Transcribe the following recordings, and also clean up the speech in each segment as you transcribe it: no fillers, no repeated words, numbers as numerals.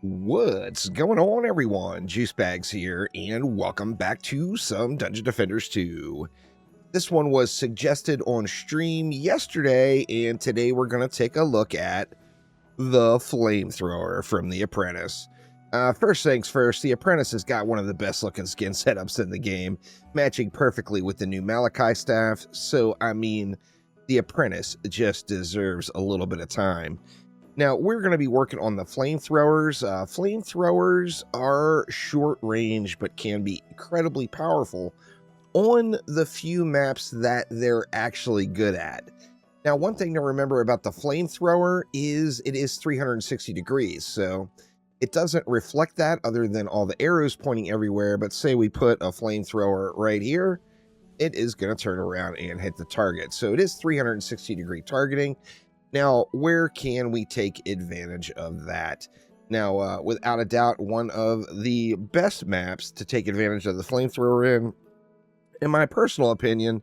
What's going on, everyone? Juice Bags here, and welcome back to some Dungeon Defenders 2. This one was suggested on stream yesterday, and today we're going to take a look at the Flamethrower from The Apprentice. First things first, The Apprentice has got one of the best looking skin setups in the game, matching perfectly with the new Malachi staff, so I mean, The Apprentice just deserves a little bit of time. Now, we're going to be working on the flamethrowers. Flamethrowers are short range, but can be incredibly powerful on the few maps that they're actually good at. Now, one thing to remember about the flamethrower is it is 360 degrees, so it doesn't reflect that other than all the arrows pointing everywhere, but say we put a flamethrower right here, it is going to turn around and hit the target. So it is 360 degree targeting. Now, where can we take advantage of that? Now, without a doubt, one of the best maps to take advantage of the flamethrower in my personal opinion,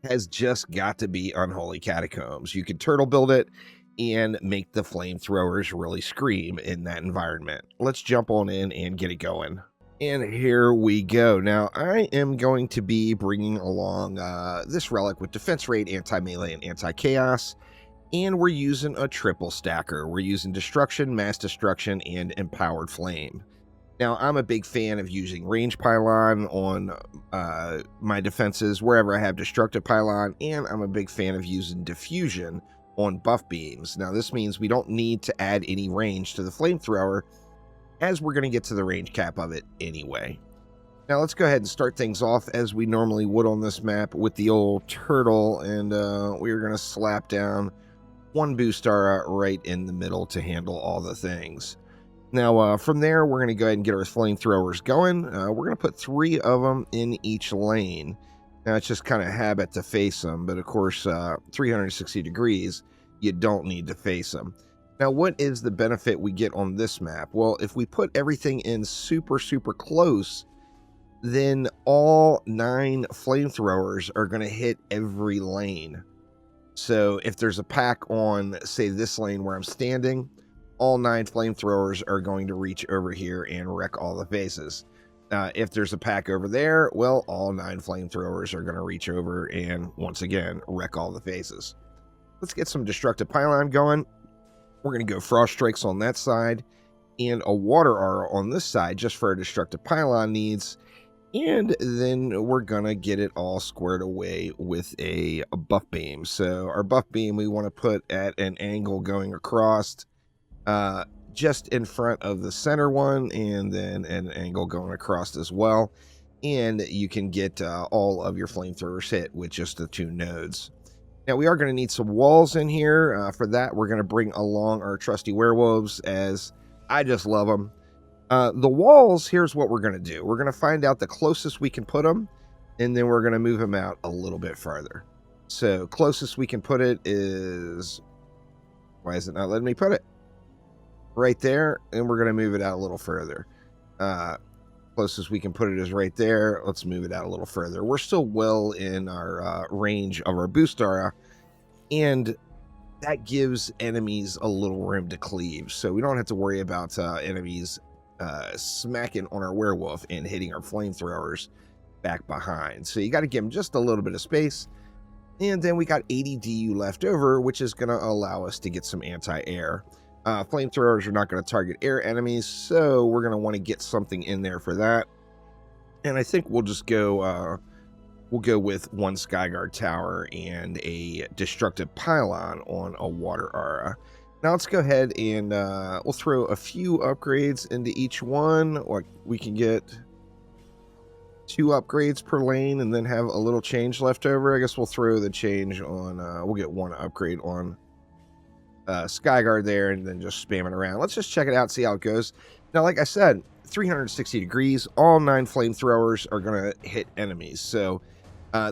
has just got to be Unholy Catacombs. You can turtle build it and make the flamethrowers really scream in that environment. Let's jump on in and get it going. And here we go. Now, I am going to be bringing along this relic with defense rate, anti-melee, and anti-chaos. And we're using a triple stacker. We're using Destruction, Mass Destruction, and Empowered Flame. Now, I'm a big fan of using Range Pylon on my defenses wherever I have Destructive Pylon, and I'm a big fan of using Diffusion on buff beams. Now, this means we don't need to add any range to the Flamethrower, as we're going to get to the range cap of it anyway. Now, let's go ahead and start things off as we normally would on this map with the old turtle, and we're going to slap down one boost aura right in the middle to handle all the things. Now, from there, we're going to go ahead and get our flamethrowers going. We're going to put 3 of them in each lane. Now, it's just kind of habit to face them, but of course, 360 degrees, you don't need to face them. Now, what is the benefit we get on this map? Well, if we put everything in super close, then all 9 flamethrowers are going to hit every lane. So if there's a pack on, say, this lane where I'm standing, all 9 flamethrowers are going to reach over here and wreck all the faces. If there's a pack over there, well, all 9 flamethrowers are going to reach over and, once again, wreck all the faces. Let's get some Destructive Pylon going. We're going to go Frost Strikes on that side and a Water Aura on this side just for our Destructive Pylon needs. And then we're going to get it all squared away with a buff beam. So our buff beam we want to put at an angle going across just in front of the center one, and then an angle going across as well. And you can get all of your flamethrowers hit with just the 2 nodes. Now we are going to need some walls in here. For that, we're going to bring along our trusty werewolves, as I just love them. The walls, here's what we're going to do. We're going to find out the closest we can put them, and then we're going to move them out a little bit farther. So closest we can put it is, why is it not letting me put it? Right there, and we're going to move it out a little further. Closest we can put it is right there. Let's move it out a little further. We're still well in our range of our boost aura, and that gives enemies a little room to cleave. So we don't have to worry about enemies smacking on our werewolf and hitting our flamethrowers back behind. So you got to give them just a little bit of space. And then we got 80 DU left over, which is going to allow us to get some anti-air. Flamethrowers are not going to target air enemies, so we're going to want to get something in there for that. And I think we'll just go we'll go with 1 Skyguard Tower and a Destructive Pylon on a Water Aura. Now let's go ahead and we'll throw a few upgrades into each one. Like, we can get 2 upgrades per lane and then have a little change left over. I guess we'll throw the change on, we'll get 1 upgrade on Skyguard there and then just spam it around. Let's just check it out, see how it goes. Now, like I said, 360 degrees, all 9 flamethrowers are going to hit enemies. So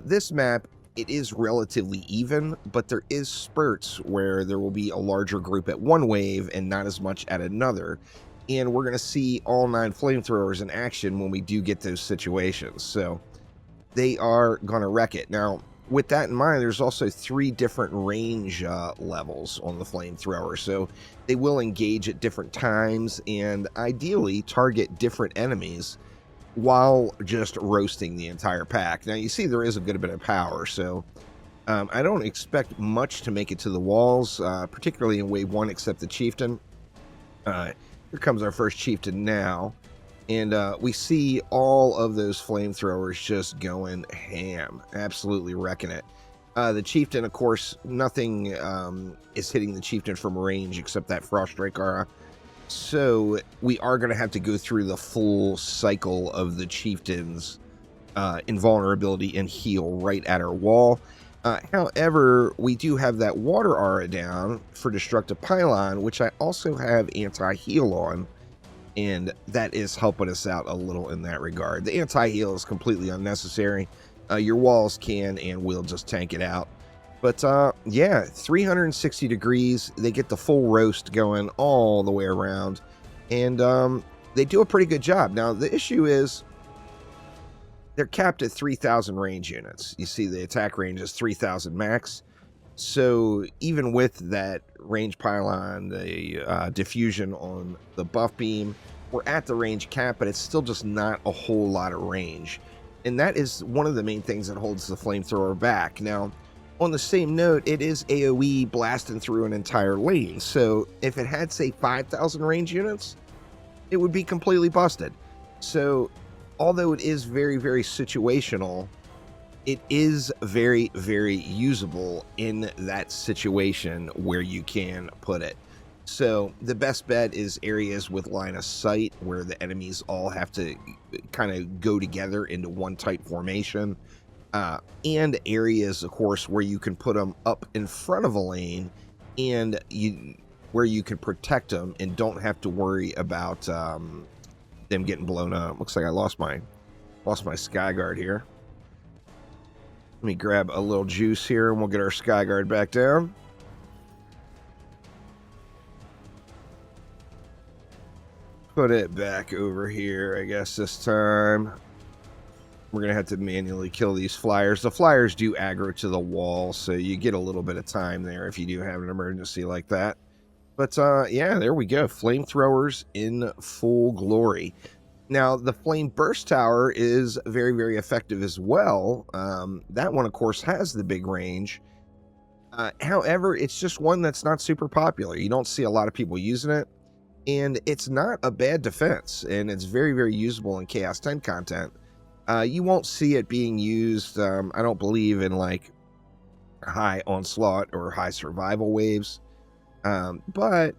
this map, it is relatively even, but there is spurts where there will be a larger group at one wave and not as much at another. And we're going to see all 9 flamethrowers in action when we do get those situations. So they are going to wreck it. Now, with that in mind, there's also 3 different range levels on the Flamethrower, so they will engage at different times and ideally target different enemies while just roasting the entire pack. Now, you see there is a good bit of power, so I don't expect much to make it to the walls, particularly in Wave 1, except the Chieftain. Here comes our first Chieftain now, and we see all of those Flamethrowers just going ham, absolutely wrecking it. The Chieftain, of course, nothing is hitting the Chieftain from range except that Frost Strike aura. So we are going to have to go through the full cycle of the Chieftain's invulnerability and heal right at our wall. However, we do have that water aura down for Destructive Pylon, which I also have anti-heal on, and that is helping us out a little in that regard. The anti-heal is completely unnecessary. Your walls can and will just tank it out. But yeah, 360 degrees, they get the full roast going all the way around, and they do a pretty good job. Now, the issue is they're capped at 3,000 range units. You see the attack range is 3,000 max. So even with that range pylon, the diffusion on the buff beam, we're at the range cap, but it's still just not a whole lot of range. And that is one of the main things that holds the Flamethrower back. Now, on the same note, it is AoE blasting through an entire lane. So if it had, say, 5,000 range units, it would be completely busted. So although it is very, very situational, it is very, very usable in that situation where you can put it. So the best bet is areas with line of sight where the enemies all have to kind of go together into one tight formation. And areas, of course, where you can put them up in front of a lane and where you can protect them and don't have to worry about them getting blown up. Looks like I lost my Skyguard here. Let me grab a little juice here and we'll get our Skyguard back down. Put it back over here, I guess this time. We're going to have to manually kill these flyers. The flyers do aggro to the wall, so you get a little bit of time there if you do have an emergency like that. But yeah, there we go. Flamethrowers in full glory. Now, the Flame Burst Tower is very, very effective as well. That one, of course, has the big range. However, it's just one that's not super popular. You don't see a lot of people using it. And it's not a bad defense. And it's very, very usable in Chaos 10 content. You won't see it being used, I don't believe, in like high onslaught or high survival waves. But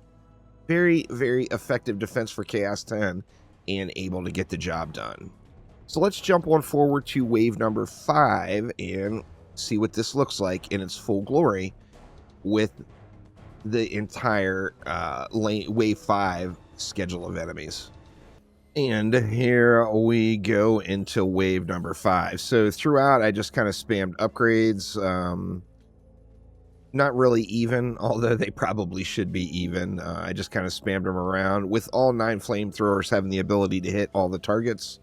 very, very effective defense for Chaos 10 and able to get the job done. So let's jump on forward to wave number 5 and see what this looks like in its full glory with the entire wave 5 schedule of enemies. And here we go into wave number 5. So throughout, I just kind of spammed upgrades. Not really even, although they probably should be even. I just kind of spammed them around. With all 9 flamethrowers having the ability to hit all the targets,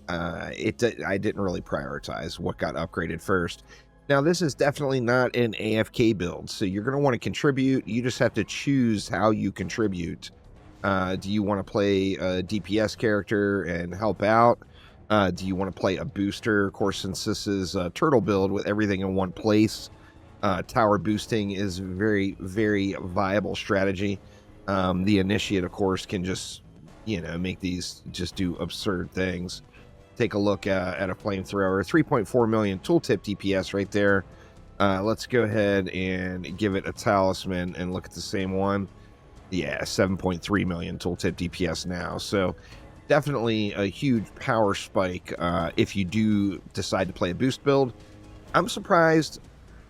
I didn't really prioritize what got upgraded first. Now, this is definitely not an AFK build, so you're going to want to contribute. You just have to choose how you contribute. Do you want to play a DPS character and help out? Do you want to play a booster? Of course, since this is a turtle build with everything in one place, tower boosting is a very, very viable strategy. The Initiate, of course, can just, make these just do absurd things. Take a look at a Flamethrower. 3.4 million tooltip DPS right there. Let's go ahead and give it a talisman and look at the same one. Yeah, 7.3 million tooltip DPS now. So definitely a huge power spike if you do decide to play a boost build. I'm surprised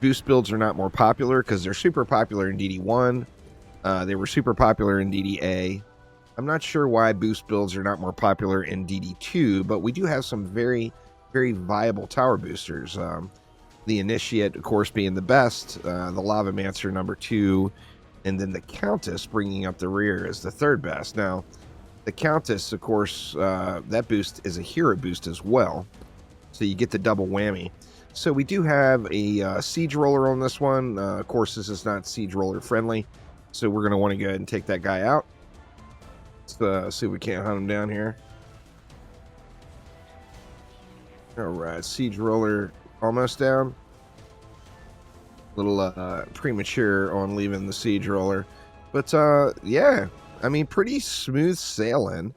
boost builds are not more popular because they're super popular in DD1. They were super popular in DDA. I'm not sure why boost builds are not more popular in DD2, but we do have some very, very viable tower boosters. The Initiate, of course, being the best, the Lavamancer number 2, and then the Countess bringing up the rear is the third best. Now, the Countess, of course, that boost is a hero boost as well, so you get the double whammy. So we do have a siege roller on this one. Of course, this is not siege roller friendly, so we're going to want to go ahead and take that guy out. Let's see if we can't hunt him down here. All right, siege roller almost down. A little premature on leaving the siege roller, but yeah, I mean, pretty smooth sailing.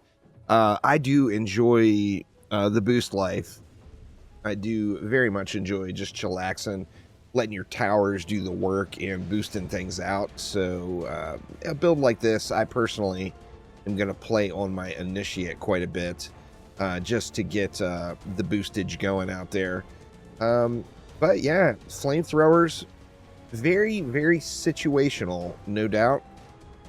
I do enjoy the boost life. I do very much enjoy just chillaxing, letting your towers do the work and boosting things out. So a build like this, I personally am going to play on my initiate quite a bit, just to get the boostage going out there. But yeah, flamethrowers, very, very situational, no doubt,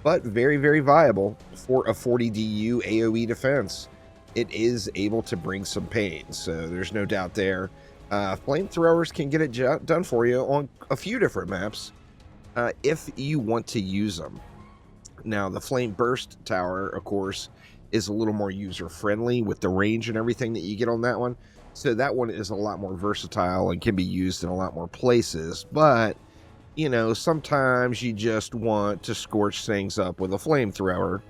but very, very viable for a 40 DU AoE defense. It is able to bring some pain, so there's no doubt there. Flamethrowers can get it done for you on a few different maps if you want to use them. Now, the Flame Burst Tower, of course, is a little more user-friendly with the range and everything that you get on that one. So that one is a lot more versatile and can be used in a lot more places. But, you know, sometimes you just want to scorch things up with a flamethrower.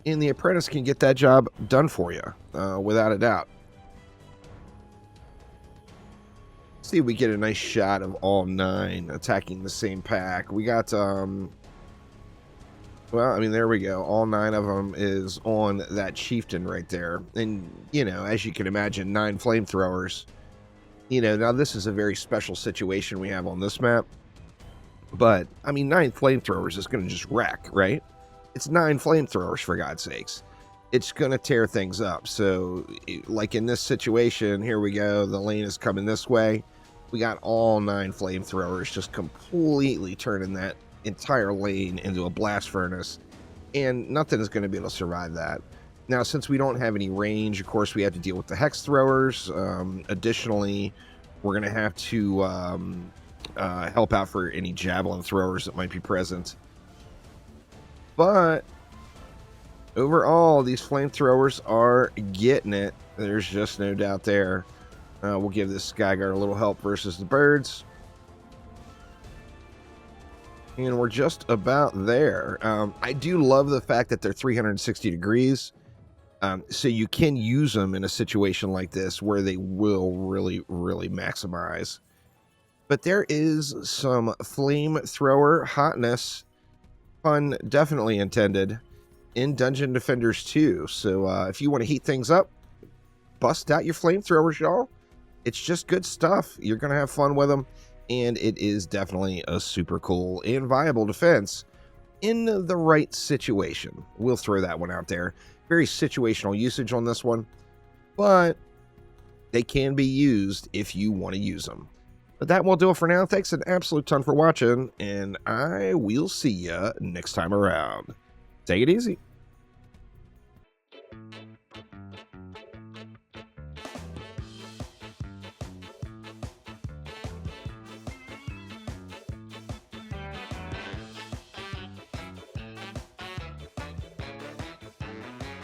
And the Apprentice can get that job done for you, without a doubt. Let's see if we get a nice shot of all 9 attacking the same pack. We got, well, I mean, there we go. All 9 of them is on that chieftain right there. And, you know, as you can imagine, 9 flamethrowers. You know, now this is a very special situation we have on this map. But, I mean, 9 flamethrowers is going to just wreck, right? It's 9 flamethrowers, for God's sakes. It's going to tear things up. So, like in this situation, here we go. The lane is coming this way. We got all 9 flamethrowers just completely turning that entire lane into a blast furnace. And nothing is going to be able to survive that. Now, since we don't have any range, of course, we have to deal with the hex throwers. Additionally, we're going to have to help out for any javelin throwers that might be present. But overall, these flamethrowers are getting it. There's just no doubt there. We'll give this Skyguard a little help versus the birds. And we're just about there. I do love the fact that they're 360 degrees. So you can use them in a situation like this where they will really, really maximize. But there is some flamethrower hotness, pun definitely intended, in Dungeon Defenders 2. So if you want to heat things up, bust out your flamethrowers, y'all. It's just good stuff. You're going to have fun with them, and it is definitely a super cool and viable defense in the right situation. We'll throw that one out there. Very situational usage on this one, but they can be used if you want to use them. But that will do it for now. Thanks an absolute ton for watching, and I will see ya next time around. Take it easy.